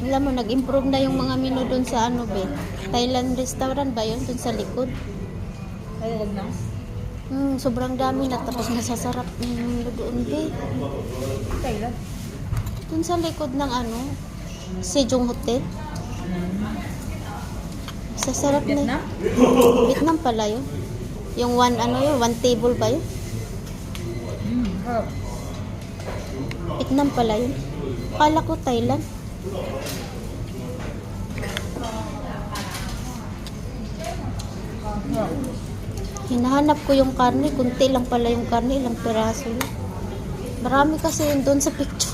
Alam mo, nag-improve na yung mga menu doon sa ano, be. Thailand restaurant ba yun? Doon sa likod. Ay, wag na. Sobrang dami na. Tapos masasarap yung doon, be. Kailan? Doon sa likod ng ano, Sejong Hotel. Sasarap na. Vietnam? Vietnam pala yun. Yung one, ano yun, one table ba yun? Harap. Vietnam pala yun. Akala ko Thailand. Harap. Hinahanap ko yung karne. Kunti lang pala yung karne. Ilang piraso yun. Marami kasi yun doon sa picture.